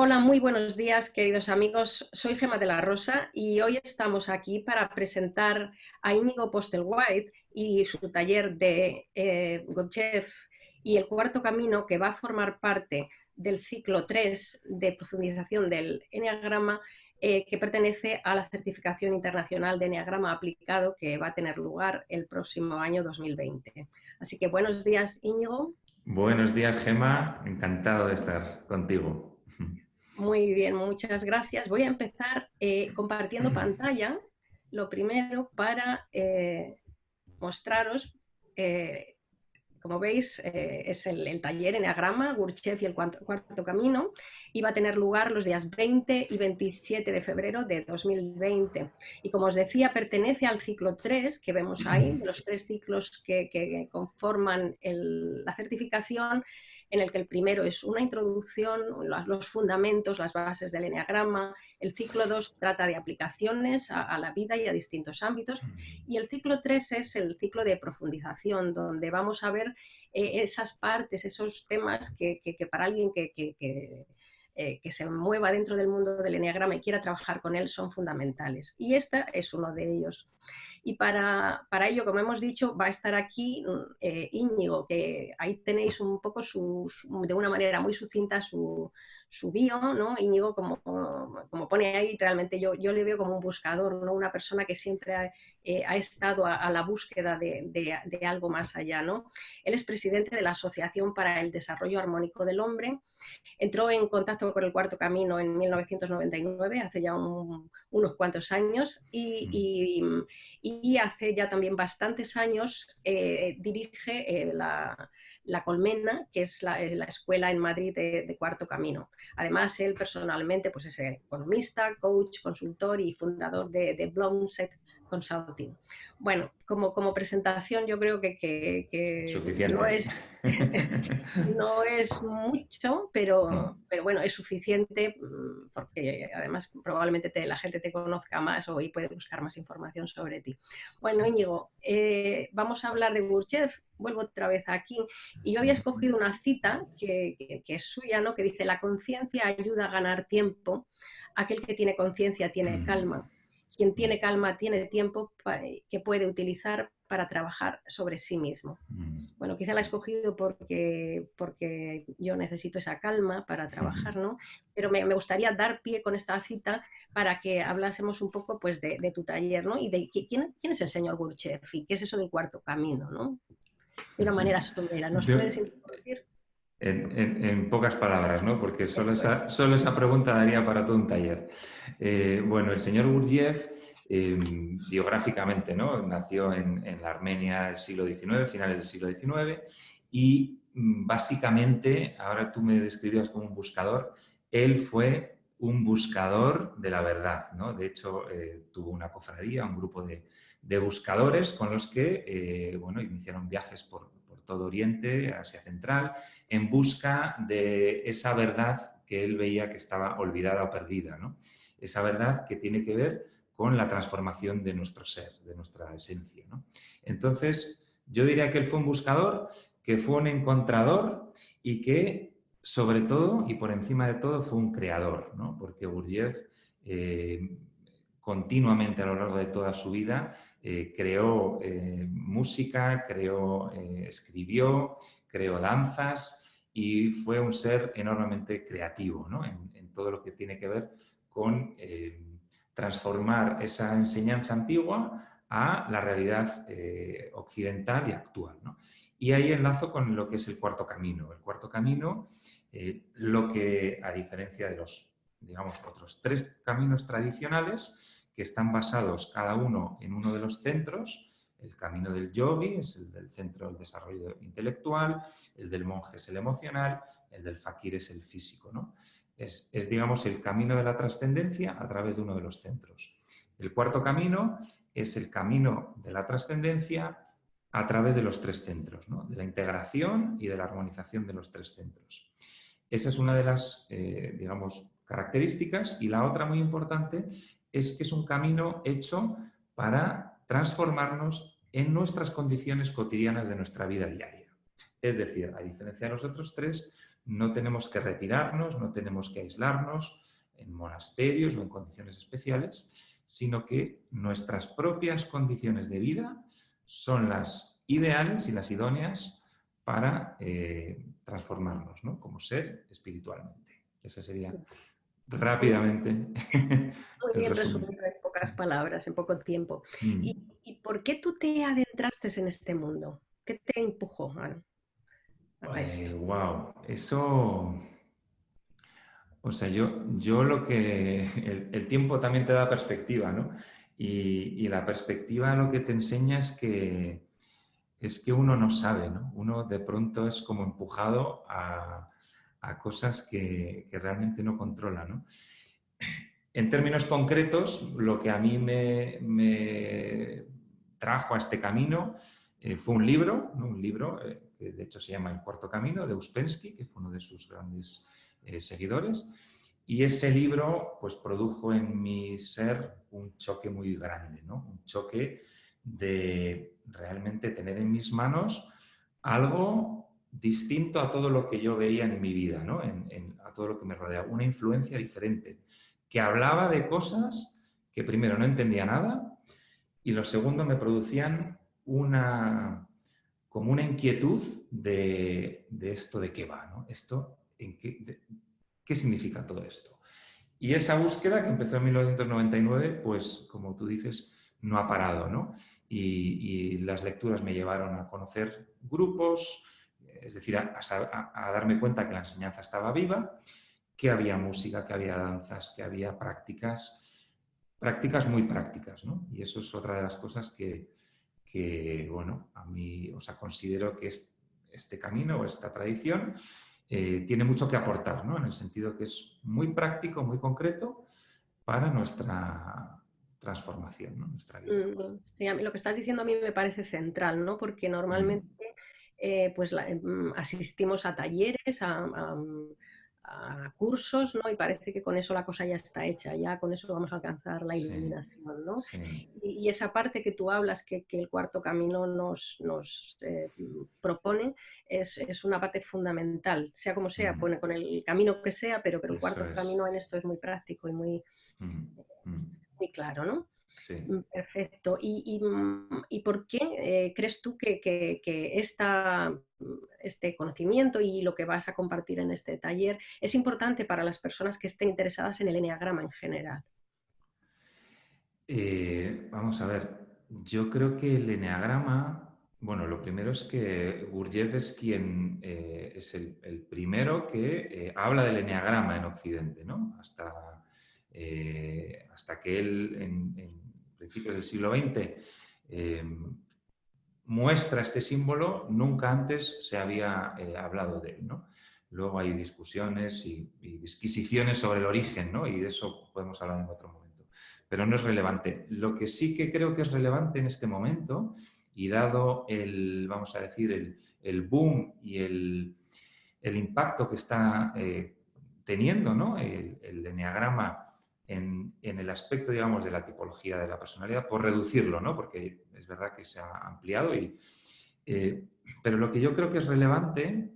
Hola, muy buenos días, queridos amigos. Soy Gemma de la Rosa y hoy estamos aquí para presentar a Íñigo Postlethwaite y su taller de Gurdjieff y el cuarto camino, que va a formar parte del ciclo 3 de profundización del Eneagrama, que pertenece a la certificación internacional de Eneagrama aplicado, que va a tener lugar el próximo año 2020. Así que buenos días, Íñigo. Buenos días, Gemma. Encantado de estar contigo. Muy bien, muchas gracias. Voy a empezar compartiendo pantalla, lo primero, para mostraros, eh, como veis, es el taller Eneagrama, Gurdjieff y el cuarto camino, y va a tener lugar los días 20 y 27 de febrero de 2020. Y como os decía, pertenece al ciclo 3 que vemos ahí, de los 3 ciclos que conforman la certificación, en el que el primero es una introducción, los fundamentos, las bases del eneagrama. El ciclo 2 trata de aplicaciones a la vida y a distintos ámbitos. Y el ciclo 3 es el ciclo de profundización, donde vamos a ver esas partes, esos temas que para alguien que se mueva dentro del mundo del eneagrama y quiera trabajar con él son fundamentales. Y este es uno de ellos. Y para ello, como hemos dicho, va a estar aquí Íñigo, que ahí tenéis un poco de una manera muy sucinta su bio, ¿no? Íñigo, como pone ahí, realmente yo le veo como un buscador, ¿no? Una persona que siempre ha estado a la búsqueda de algo más allá, ¿no? Él es presidente de la Asociación para el Desarrollo Armónico del Hombre. Entró en contacto con el cuarto camino en 1999, hace ya unos cuantos años, y hace ya también bastantes años dirige la Colmena, que es la escuela en Madrid de cuarto camino. Además, él personalmente pues, es economista, coach, consultor y fundador de Blomset Consulting. Bueno, como presentación yo creo que no Suficiente. es, no es mucho, pero bueno, es suficiente porque además probablemente la gente te conozca más y puede buscar más información sobre ti. Bueno, Íñigo, vamos a hablar de Gurdjieff. Vuelvo otra vez aquí. Y yo había escogido una cita que es suya, ¿no? Que dice: la conciencia ayuda a ganar tiempo. Aquel que tiene conciencia tiene calma. Quien tiene calma tiene tiempo que puede utilizar para trabajar sobre sí mismo. Bueno, quizá la he escogido porque yo necesito esa calma para trabajar, ¿no? Pero me gustaría dar pie con esta cita para que hablásemos un poco pues, de tu taller, ¿no? Y de quién es el señor Gurdjieff y qué es eso del cuarto camino, ¿no? De una manera somera. ¿Nos puedes De- introducir? en pocas palabras, ¿no? Porque Eso es. solo esa pregunta daría para todo un taller. Bueno, el señor Gurdjieff, biográficamente, ¿no? Nació en la Armenia del siglo XIX, finales del siglo XIX, y básicamente, ahora tú me describías como un buscador, él fue un buscador de la verdad, ¿no? De hecho, tuvo una cofradía, un grupo de buscadores con los que, bueno, iniciaron viajes por todo Oriente, Asia Central, en busca de esa verdad que él veía que estaba olvidada o perdida, ¿no? Esa verdad que tiene que ver con la transformación de nuestro ser, de nuestra esencia, ¿no? Entonces, yo diría que él fue un buscador, que fue un encontrador y que, sobre todo y por encima de todo, fue un creador, ¿no? Porque Gurdjieff continuamente a lo largo de toda su vida creó música, escribió, creó danzas y fue un ser enormemente creativo, ¿no? En todo lo que tiene que ver con transformar esa enseñanza antigua a la realidad occidental y actual, ¿no? Y ahí enlazo con lo que es el cuarto camino. El cuarto camino, lo que, a diferencia de los, digamos, otros tres caminos tradicionales, que están basados cada uno en uno de los centros. El camino del yogi es el del centro del desarrollo intelectual, el del monje es el emocional, el del fakir es el físico, ¿no? Digamos, el camino de la trascendencia a través de uno de los centros. El cuarto camino es el camino de la trascendencia a través de los tres centros, ¿no? De la integración y de la armonización de los tres centros. Esa es una de las, digamos, características. Y la otra muy importante es que es un camino hecho para transformarnos en nuestras condiciones cotidianas de nuestra vida diaria. Es decir, a diferencia de los otros tres, no tenemos que retirarnos, no tenemos que aislarnos en monasterios o en condiciones especiales, sino que nuestras propias condiciones de vida son las ideales y las idóneas para transformarnos, ¿no? Como ser espiritualmente. Ese sería Muy, rápidamente muy el bien resumen. resumido en pocas palabras, en poco tiempo. ¿Y, Mm. y por qué tú te adentraste en este mundo? ¿Qué te empujó a esto? Wow, eso, o sea, yo lo que, el tiempo también te da perspectiva, ¿no? Y la perspectiva lo que te enseña es que uno no sabe, ¿no? Uno de pronto es como empujado a cosas que realmente no controla, ¿no? En términos concretos, lo que a mí me trajo a este camino fue un libro, ¿no? Un libro que de hecho se llama El Cuarto Camino, de Uspensky, que fue uno de sus grandes seguidores. Y ese libro pues, produjo en mi ser un choque muy grande, ¿no? Un choque de realmente tener en mis manos algo distinto a todo lo que yo veía en mi vida, ¿no? A todo lo que me rodeaba, una influencia diferente, que hablaba de cosas que primero no entendía nada y lo segundo me producían como una inquietud de esto de qué va, ¿no? Esto, ¿qué significa todo esto? Y esa búsqueda que empezó en 1999, pues como tú dices, no ha parado, ¿no? Y las lecturas me llevaron a conocer grupos, es decir, a darme cuenta que la enseñanza estaba viva, que había música, que había danzas, que había prácticas muy prácticas, ¿no? Y eso es otra de las cosas bueno, a mí, o sea, considero que este camino o esta tradición tiene mucho que aportar, ¿no? En el sentido que es muy práctico, muy concreto para nuestra transformación, ¿no? Nuestra vida. Sí, lo que estás diciendo a mí me parece central, ¿no? Porque Mm, normalmente pues asistimos a talleres, a cursos, ¿no? Y parece que con eso la cosa ya está hecha, ya con eso vamos a alcanzar la sí, iluminación, ¿no? sí, Y esa parte que tú hablas que el cuarto camino nos propone es una parte fundamental, sea como sea, mm, con el camino que sea, pero el eso cuarto es. camino en esto es muy práctico y Mm, mm, muy claro, ¿no? sí. Perfecto. ¿Y por qué crees tú que este conocimiento y lo que vas a compartir en este taller es importante para las personas que estén interesadas en el eneagrama en general? Vamos a ver, yo creo que el eneagrama, bueno, lo primero es que Gurdjieff es quien es el primero que habla del eneagrama en Occidente, ¿no? Hasta que él en principios del siglo XX eh, muestra este símbolo, nunca antes se había hablado de él, ¿no? Luego hay discusiones y disquisiciones sobre el origen, ¿no? Y de eso podemos hablar en otro momento. Pero no es relevante. Lo que sí que creo que es relevante en este momento, y dado vamos a decir, el boom y el impacto que está teniendo, ¿no? El eneagrama en el aspecto, digamos, de la tipología de la personalidad, por reducirlo, ¿no? Porque es verdad que se ha ampliado, eh, pero lo que yo creo que es relevante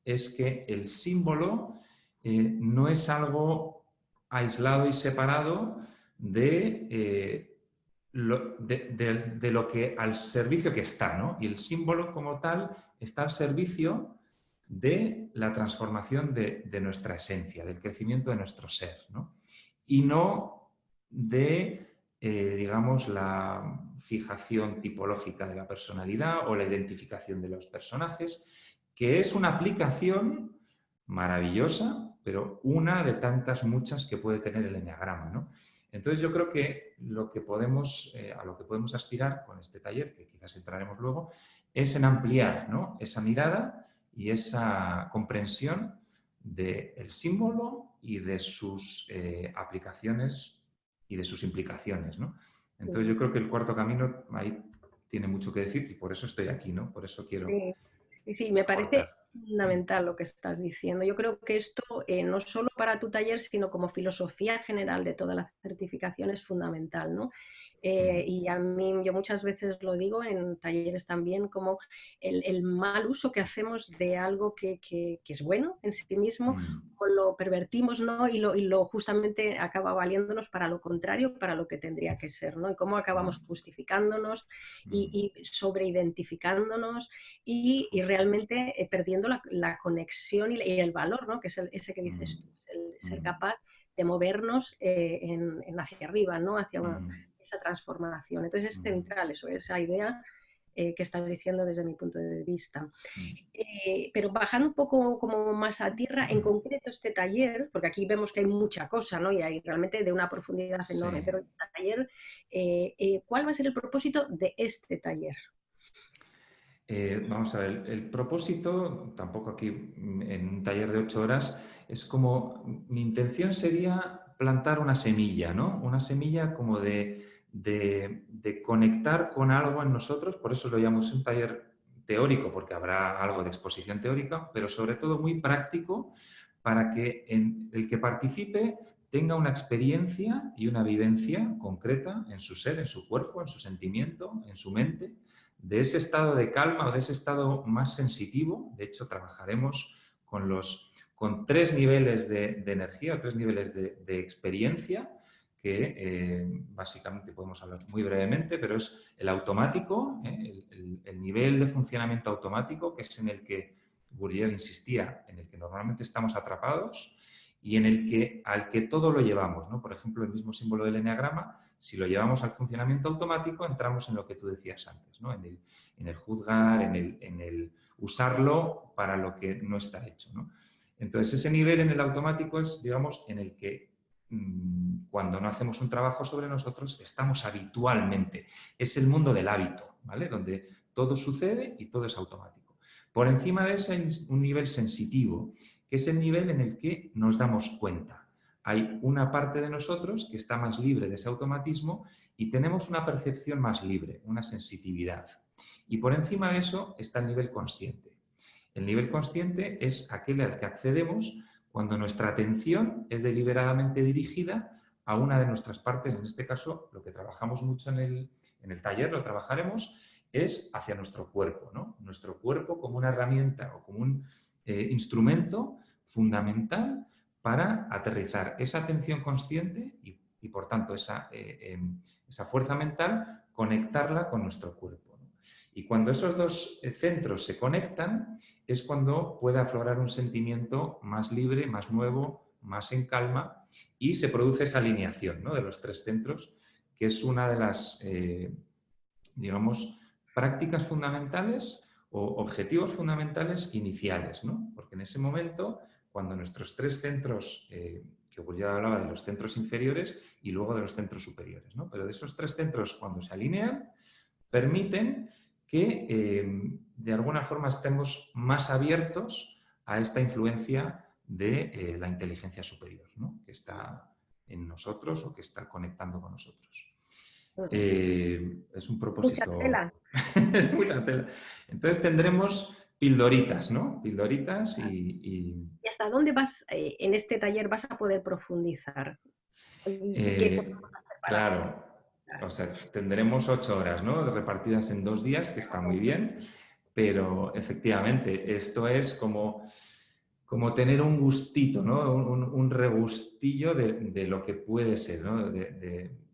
es que el símbolo no es algo aislado y separado de lo que al servicio que está, ¿no? Y el símbolo como tal está al servicio de la transformación de nuestra esencia, del crecimiento de nuestro ser, ¿no? Y no de, digamos, la fijación tipológica de la personalidad o la identificación de los personajes, que es una aplicación maravillosa, pero una de tantas muchas que puede tener el eneagrama, ¿no? Entonces yo creo que, a lo que podemos aspirar con este taller, que quizás entraremos luego, es en ampliar, ¿no? Esa mirada y esa comprensión del símbolo y de sus aplicaciones y de sus implicaciones, ¿no? Entonces yo creo que el cuarto camino ahí tiene mucho que decir y por eso estoy aquí, ¿no? Por eso quiero Sí, sí, sí, me aportar. parece fundamental lo que estás diciendo. Yo creo que esto, no solo para tu taller, sino como filosofía general de toda la certificación, es fundamental, ¿no? Y a mí, yo muchas veces lo digo en talleres también, como el mal uso que hacemos de algo que es bueno en sí mismo, como lo pervertimos, ¿no? Y lo justamente acaba valiéndonos para lo contrario, para lo que tendría que ser, ¿no? Y cómo acabamos justificándonos y sobreidentificándonos y realmente perdiendo la conexión y el valor, ¿no? Que es ese que dices tú, es el ser capaz de movernos hacia arriba, ¿no? Hacia esa transformación. Entonces es central eso, esa idea que estás diciendo desde mi punto de vista. Pero bajando un poco como más a tierra, en concreto este taller, porque aquí vemos que hay mucha cosa, ¿no? Y hay realmente de una profundidad enorme, Sí. pero el taller, ¿cuál va a ser el propósito de este taller? Vamos a ver, el propósito, tampoco aquí en un taller de 8 horas, es como, mi intención sería plantar una semilla, ¿no? Una semilla como de conectar con algo en nosotros, por eso lo llamamos un taller teórico, porque habrá algo de exposición teórica, pero sobre todo muy práctico para que el que participe tenga una experiencia y una vivencia concreta en su ser, en su cuerpo, en su sentimiento, en su mente, de ese estado de calma o de ese estado más sensitivo. De hecho, trabajaremos con 3 niveles de energía o 3 niveles de experiencia que básicamente podemos hablar muy brevemente, pero es el automático, el nivel de funcionamiento automático, que es en el que Gurdjieff insistía, en el que normalmente estamos atrapados y al que todo lo llevamos, ¿no? Por ejemplo, el mismo símbolo del eneagrama, si lo llevamos al funcionamiento automático, entramos en lo que tú decías antes, ¿no? En el juzgar, en el usarlo para lo que no está hecho, ¿no? Entonces, ese nivel en el automático es, digamos, en el que cuando no hacemos un trabajo sobre nosotros, estamos habitualmente. Es el mundo del hábito, ¿vale? Donde todo sucede y todo es automático. Por encima de ese hay un nivel sensitivo, que es el nivel en el que nos damos cuenta. Hay una parte de nosotros que está más libre de ese automatismo y tenemos una percepción más libre, una sensitividad. Y por encima de eso está el nivel consciente. El nivel consciente es aquel al que accedemos cuando nuestra atención es deliberadamente dirigida a una de nuestras partes. En este caso, lo que trabajamos mucho en el taller, lo trabajaremos, es hacia nuestro cuerpo, ¿no? Nuestro cuerpo como una herramienta o como un instrumento fundamental para aterrizar esa atención consciente y por tanto, esa fuerza mental, conectarla con nuestro cuerpo, ¿no? Y cuando esos dos centros se conectan, es cuando puede aflorar un sentimiento más libre, más nuevo, más en calma, y se produce esa alineación, ¿no? De los 3 centros, que es una de las, digamos, prácticas fundamentales o objetivos fundamentales iniciales, ¿no? Porque en ese momento, cuando nuestros 3 centros, que pues ya hablaba de los centros inferiores y luego de los centros superiores, ¿no? Pero de esos 3 centros, cuando se alinean, permiten que de alguna forma estemos más abiertos a esta influencia de la inteligencia superior, ¿no? Que está en nosotros o que está conectando con nosotros. Es un Mucha propósito, tela. es mucha tela. Entonces tendremos pildoritas, ¿no? Pildoritas ¿Y hasta dónde vas, en este taller vas a poder profundizar? ¿Y qué podemos hacer para claro, o profundizar? sea, tendremos 8 horas, ¿no? Repartidas en 2 días, que está muy bien, pero efectivamente esto es como tener un gustito, ¿no? Un regustillo de lo que puede ser, ¿no?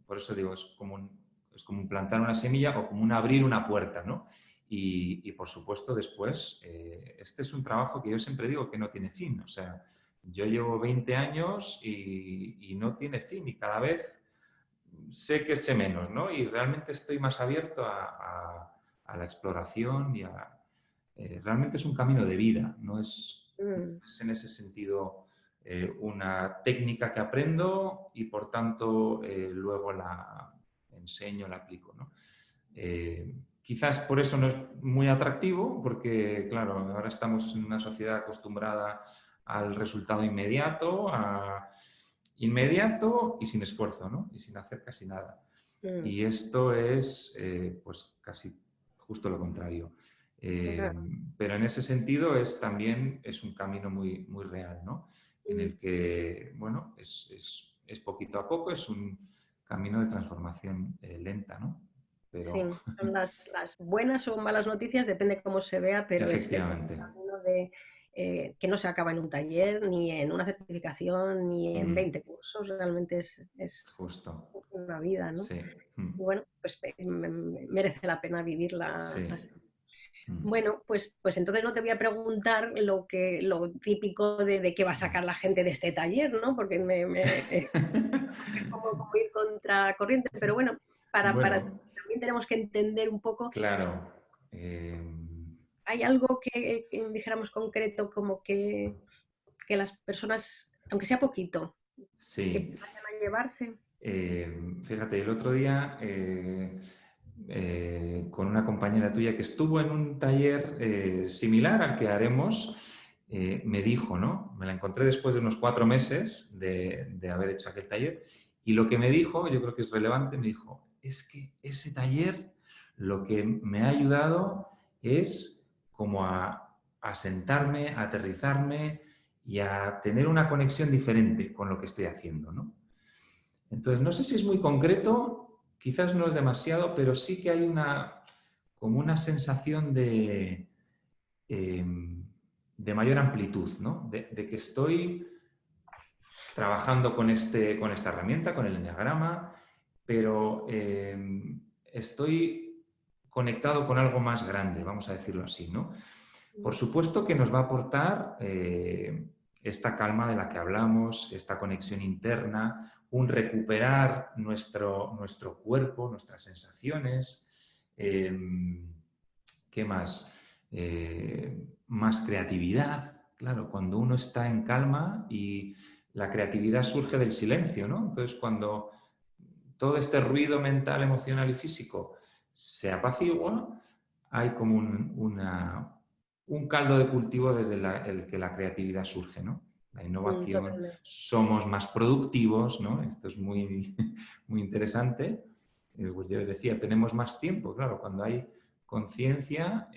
Por eso digo, es como un plantar una semilla o como un abrir una puerta, ¿no? Y por supuesto después, este es un trabajo que yo siempre digo que no tiene fin, o sea, yo llevo 20 años y no tiene fin y cada vez sé que sé menos, ¿no? Y realmente estoy más abierto a la exploración realmente es un camino de vida, no es en ese sentido una técnica que aprendo y por tanto luego la enseño, la aplico, ¿no? Quizás por eso no es muy atractivo, porque claro, ahora estamos en una sociedad acostumbrada al resultado inmediato y sin esfuerzo, ¿no? Y sin hacer casi nada. Y esto es pues casi justo lo contrario. Pero en ese sentido también es un camino muy, muy real, ¿no? En el que, bueno, es poquito a poco, es un camino de transformación lenta, ¿no? Sí, Pero son las buenas o malas noticias, depende cómo se vea, pero es un efectivamente. camino que no se acaba en un taller, ni en una certificación, ni en Mm, 20 cursos, realmente es justo. una vida, ¿no? Sí. Y bueno, pues merece la pena vivirla Sí. así. Mm. Bueno, pues entonces no te voy a preguntar lo típico de qué va a sacar la gente de este taller, ¿no? Porque es como ir contra corriente, pero bueno, para Bueno, también tenemos que entender un poco, claro. ¿hay algo que dijéramos concreto como que las personas, aunque sea poquito, que Sí. vayan a llevarse? Fíjate, el otro día con una compañera tuya que estuvo en un taller similar al que haremos, me dijo, ¿no? Me la encontré después de unos 4 meses de haber hecho aquel taller y lo que me dijo, yo creo que es relevante, me dijo, es que ese taller lo que me ha ayudado es como a sentarme, a aterrizarme y a tener una conexión diferente con lo que estoy haciendo, ¿no? Entonces, no sé si es muy concreto, quizás no es demasiado, pero sí que hay como una sensación eh, de mayor amplitud, ¿no? De que estoy trabajando con esta herramienta, con el enneagrama, pero estoy conectado con algo más grande, vamos a decirlo así, ¿no? Por supuesto que nos va a aportar esta calma de la que hablamos, esta conexión interna, un recuperar nuestro cuerpo, nuestras sensaciones. ¿Qué más? Más creatividad. Claro, cuando uno está en calma y la creatividad surge del silencio, ¿no? Entonces, cuando todo este ruido mental, emocional y físico se apacigua, hay como un caldo de cultivo desde el que la creatividad surge, ¿no? La innovación, Totalmente. somos más productivos, ¿no? Esto es muy, muy interesante. Pues yo decía, tenemos más tiempo, claro, cuando hay conciencia,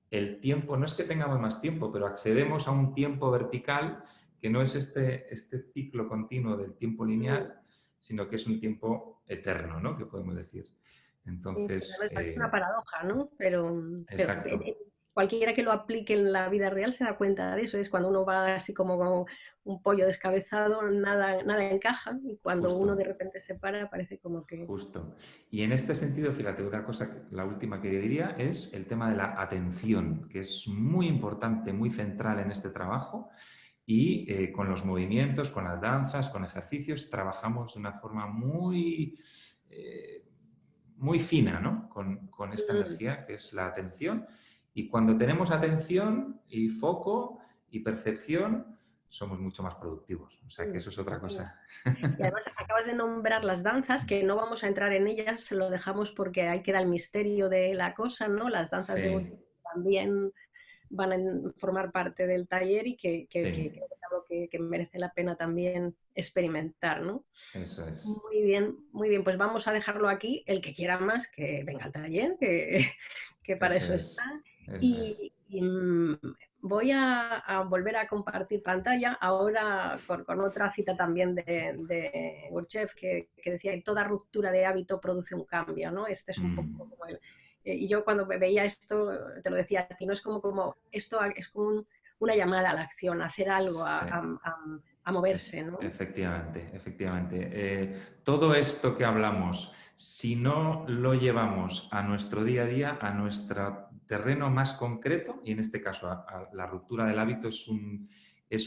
el tiempo, no es que tengamos más tiempo, pero accedemos a un tiempo vertical que no es este ciclo continuo del tiempo lineal, sino que es un tiempo eterno, ¿no? Que podemos decir. Sí, sí, Entonces, además parece una paradoja, ¿no? Pero exacto, cualquiera que lo aplique en la vida real se da cuenta de eso. Es cuando uno va así como un pollo descabezado, nada encaja, y cuando uno de justo. repente se para, parece como que... Justo. Y en este sentido, fíjate, otra cosa, la última que diría es el tema de la atención, que es muy importante, muy central en este trabajo. Y con los movimientos, con las danzas, con ejercicios, trabajamos de una forma eh, muy fina, ¿no? Con esta Mm, energía que es la atención. Y cuando tenemos atención y foco y percepción, somos mucho más productivos. O sea que eso es otra sí. cosa. Y además acabas de nombrar las danzas, que no vamos a entrar en ellas, se lo dejamos porque ahí queda el misterio de la cosa, ¿no? Las danzas de Sí, Gurdjieff también van a formar parte del taller y que sí, creo que es algo que merece la pena también experimentar, ¿no? eso es. Muy bien, pues vamos a dejarlo aquí. El que quiera más, que venga al taller, que para Eso eso está. es, eso es. Y voy a volver a compartir pantalla ahora con otra cita también de Gurdjieff que decía que toda ruptura de hábito produce un cambio, ¿no? Este es un poco Mm, como y yo cuando me veía esto, te lo decía a ti, no es como esto es como una llamada a la acción, a hacer algo, sí, a moverse, ¿no? efectivamente, efectivamente. Todo esto que hablamos, si no lo llevamos a nuestro día a día, a nuestro terreno más concreto, y en este caso a la ruptura del hábito es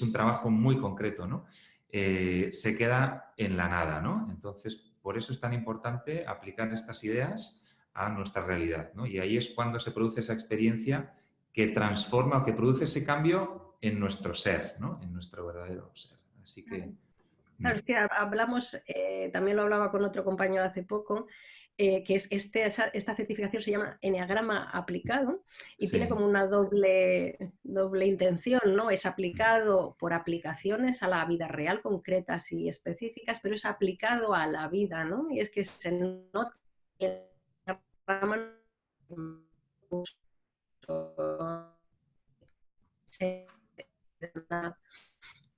un trabajo muy concreto, ¿no? Se queda en la nada, ¿no? Entonces, por eso es tan importante aplicar estas ideas a nuestra realidad, ¿no? Y ahí es cuando se produce esa experiencia que transforma o que produce ese cambio en nuestro ser, ¿no? En nuestro verdadero ser. Así que... Claro, es que hablamos, también lo hablaba con otro compañero hace poco, que es esta certificación se llama Enneagrama aplicado y tiene Sí, como una doble intención, ¿no? Es aplicado por aplicaciones a la vida real, concretas y específicas, pero es aplicado a la vida, ¿no? Y es que se nota que el Enneagrama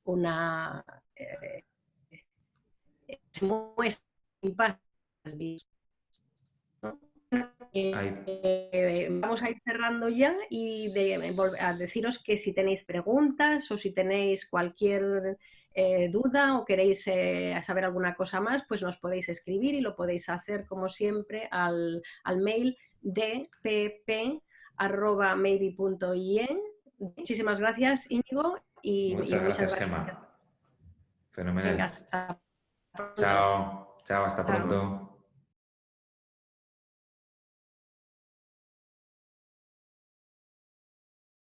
una, se muestra Vamos a ir cerrando ya y a deciros que si tenéis preguntas o si tenéis cualquier duda o queréis saber alguna cosa más, pues nos podéis escribir y lo podéis hacer como siempre al mail dpp@maybe.ie. Muchísimas gracias, Íñigo, y Muchas muchas gracias, gracias. Gemma. Fenomenal. Venga, hasta pronto. Chao, chao, hasta Chao. pronto.